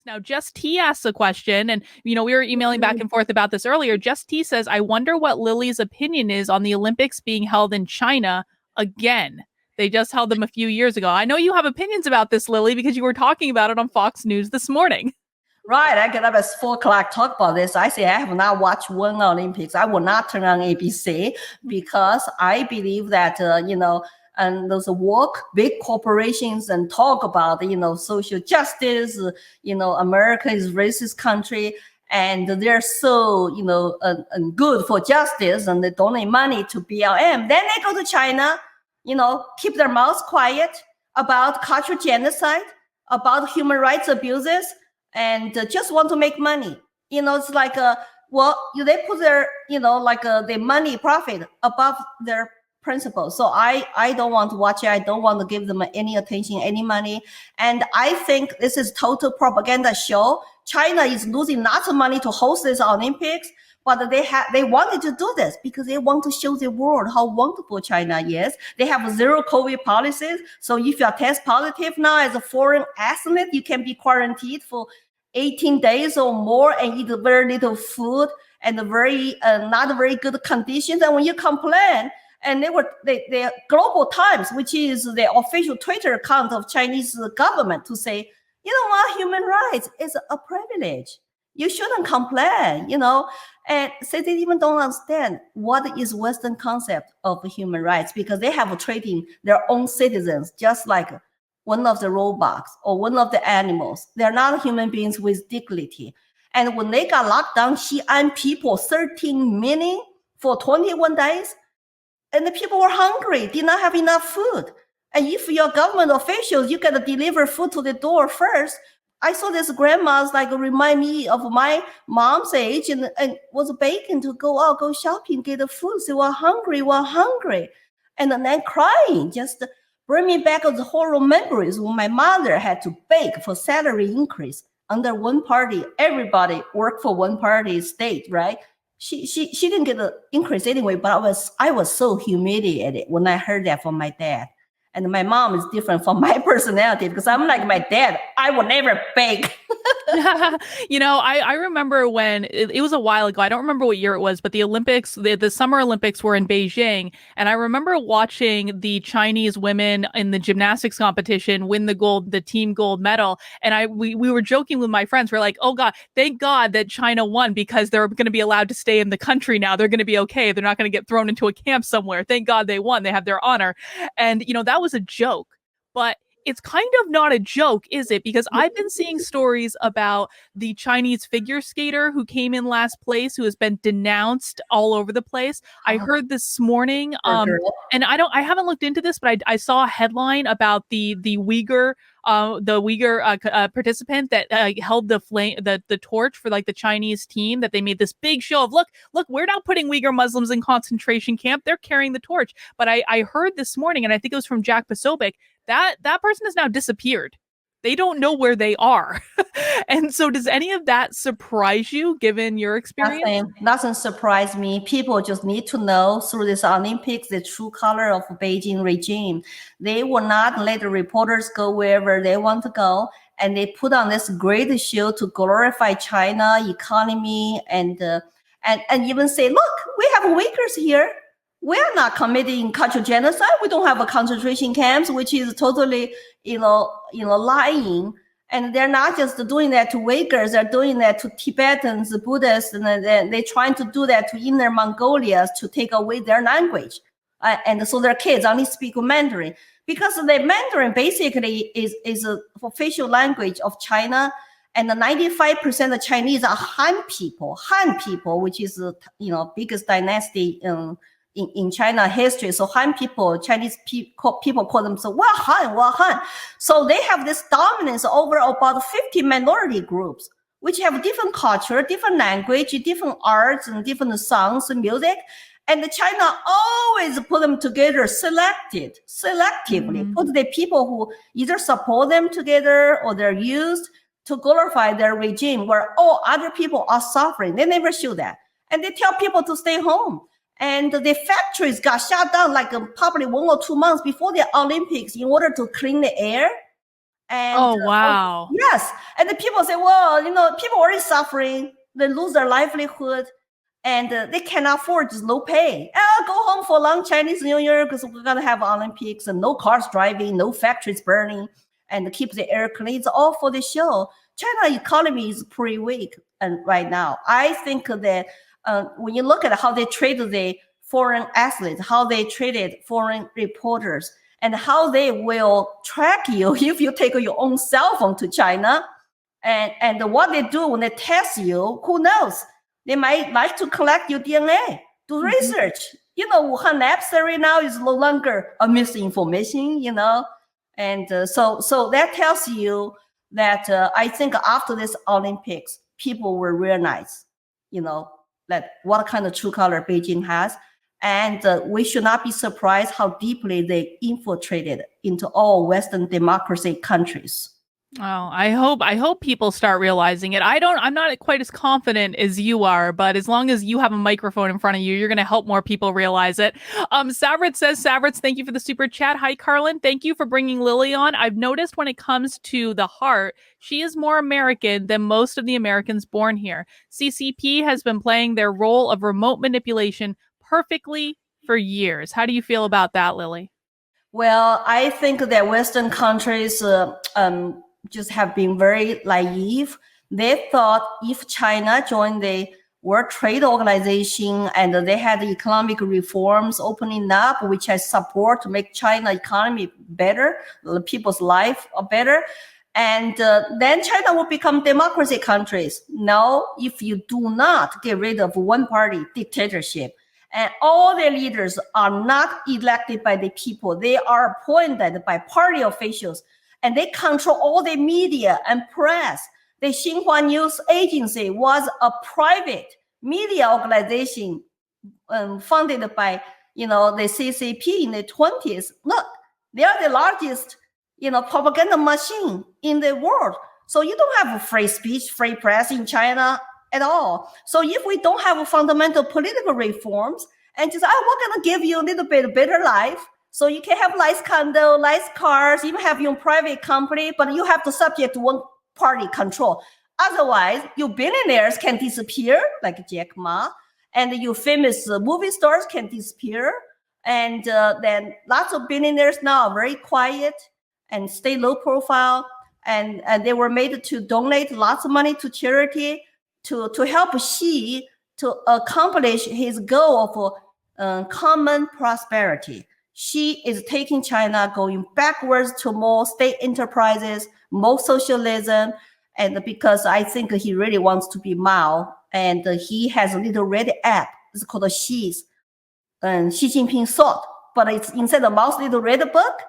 Now, Just T asks a question, and we were emailing back and forth about this earlier. Just T says, "I wonder what Lily's opinion is on the Olympics being held in China again. They just held them a few years ago." I know you have opinions about this, Lily, because you were talking about it on Fox News this morning. Right, I get up at 4 o'clock, talk about this. I say I have not watched one Olympics. I will not turn on ABC because I believe that and those work big corporations and talk about social justice. America is a racist country, and they're so good for justice, and they donate money to BLM. Then they go to China, keep their mouths quiet about cultural genocide, about human rights abuses, and just want to make money. It's like they put their the money profit above their principles. So I don't want to watch it. I don't want to give them any attention, any money. And I think this is total propaganda show. China is losing lots of money to host this Olympics, but they wanted to do this because they want to show the world how wonderful China is. They have zero COVID policies. So if you are test positive now as a foreign athlete, you can be quarantined for 18 days or more and eat very little food and very not very good conditions. And when you complain, and the Global Times, which is the official Twitter account of Chinese government, to say, human rights is a privilege. You shouldn't complain, and so they even don't understand what is Western concept of human rights, because they have treating their own citizens just like one of the robots or one of the animals. They're not human beings with dignity. And when they got locked down, Xi'an people, 13 million for 21 days, and the people were hungry, did not have enough food. And if you're government officials, you got to deliver food to the door first. I saw this grandma's remind me of my mom's age and was begging to go shopping, get the food. So we're hungry. And then crying, just bring me back of the horrible memories when my mother had to beg for salary increase under one party. Everybody worked for one party state, right? She didn't get the increase anyway, but I was so humiliated when I heard that from my dad. And my mom is different from my personality because I'm like my dad. I will never beg. I remember when it was a while ago. I don't remember what year it was, but the Olympics, the Summer Olympics were in Beijing. And I remember watching the Chinese women in the gymnastics competition win the team gold medal. And we were joking with my friends. We're like, oh God, thank God that China won because they're going to be allowed to stay in the country now. They're going to be okay. They're not going to get thrown into a camp somewhere. Thank God they won. They have their honor. And, that was a joke. But it's kind of not a joke, is it? Because I've been seeing stories about the Chinese figure skater who came in last place, who has been denounced all over the place. I heard this morning, and I haven't looked into this, but I saw a headline about the Uyghur participant that held the torch for the Chinese team, that they made this big show of, look, we're now putting Uyghur Muslims in concentration camp. They're carrying the torch. But I heard this morning, and I think it was from Jack Posobiec, that person has now disappeared. They don't know where they are. And so does any of that surprise you, given your experience? Nothing surprise me. People just need to know through this Olympics the true color of Beijing regime. They will not let the reporters go wherever they want to go. And they put on this great show to glorify China economy and even say, look, we have Uyghurs here. We're not committing cultural genocide. We don't have a concentration camps, which is totally, lying. And they're not just doing that to Uyghurs. They're doing that to Tibetans, Buddhists, and they're trying to do that to Inner Mongolia to take away their language. And so their kids only speak Mandarin, because the Mandarin basically is an official language of China. And 95% of Chinese are Han people, which is biggest dynasty in China history. So Han people, Chinese people call themselves Han. So they have this dominance over about 50 minority groups, which have different culture, different language, different arts, and different songs and music. And China always put them together selectively, put the people who either support them together or they're used to glorify their regime, where all other people are suffering. They never show that. And they tell people to stay home. And the factories got shut down probably 1 or 2 months before the Olympics in order to clean the air. And Oh, wow. yes, and the people say, well, people already suffering. They lose their livelihood, and they cannot afford just low pay. I'll go home for long Chinese New Year because we're gonna have Olympics and no cars driving, no factories burning, and keep the air clean. It's all for the show. China economy is pretty weak, and right now, I think that when you look at how they treat the foreign athletes, how they treated foreign reporters, and how they will track you if you take your own cell phone to China, and what they do when they test you, who knows? They might like to collect your DNA, do research. Wuhan lab survey now is no longer a misinformation, and so that tells you that I think after this Olympics, people will realize, that what kind of true color Beijing has. And we should not be surprised how deeply they infiltrated into all Western democracy countries. Oh, I hope people start realizing it. I'm not quite as confident as you are, but as long as you have a microphone in front of you, you're going to help more people realize it. Savrats, thank you for the super chat. Hi, Carlin. Thank you for bringing Lily on. I've noticed when it comes to the heart, she is more American than most of the Americans born here. CCP has been playing their role of remote manipulation perfectly for years. How do you feel about that, Lily? Well, I think that Western countries just have been very naive. They thought if China joined the World Trade Organization and they had economic reforms opening up, which has support to make China economy better, people's life better, and then China will become democracy countries. No, if you do not get rid of one-party dictatorship, and all their leaders are not elected by the people, they are appointed by party officials, and they control all the media and press. The Xinhua News Agency was a private media organization funded by, the CCP in the 20s. Look, they are the largest, propaganda machine in the world. So you don't have a free speech, free press in China at all. So if we don't have fundamental political reforms and just, we're going to give you a little bit better life, so you can have nice condo, nice cars, even have your own private company, but you have to subject to one party control. Otherwise, your billionaires can disappear, like Jack Ma, and your famous movie stars can disappear. And then lots of billionaires now are very quiet and stay low profile. And they were made to donate lots of money to charity to help Xi to accomplish his goal of common prosperity. Xi is taking China going backwards to more state enterprises, more socialism, and because I think he really wants to be Mao, and he has a little red app. It's called Xi's Xi Jinping Thought, but it's inside of Mao's little red book,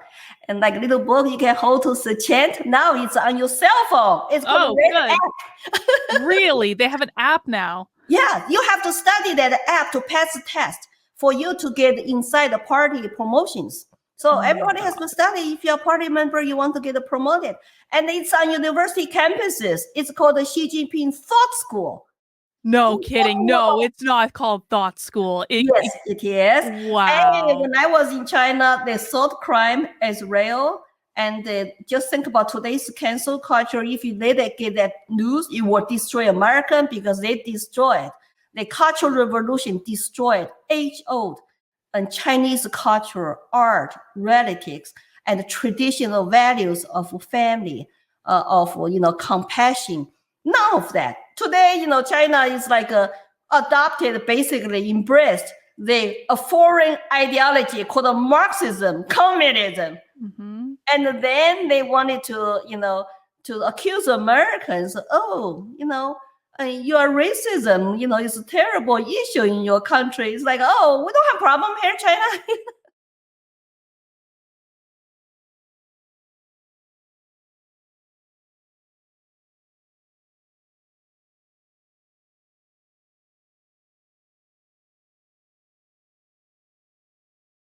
and like little book you can hold to the chant. Now it's on your cell phone. It's called red app. Really? They have an app now? Yeah, you have to study that app to pass the test for you to get inside the party promotions. So everybody has to study. If you're a party member, you want to get promoted. And it's on university campuses. It's called the Xi Jinping Thought School. No kidding. No, it's not called Thought School. Yes, it is. Wow. And when I was in China, the thought crime is real. And just think about today's cancel culture. If you let it get that news, it will destroy America because they destroyed. The Cultural Revolution destroyed age-old and Chinese culture, art, relatives, and traditional values of family, of compassion. None of that. Today, China is like adopted, basically embraced a foreign ideology called Marxism, communism, and then they wanted to accuse Americans. Your racism, is a terrible issue in your country. It's like, we don't have problem here, China.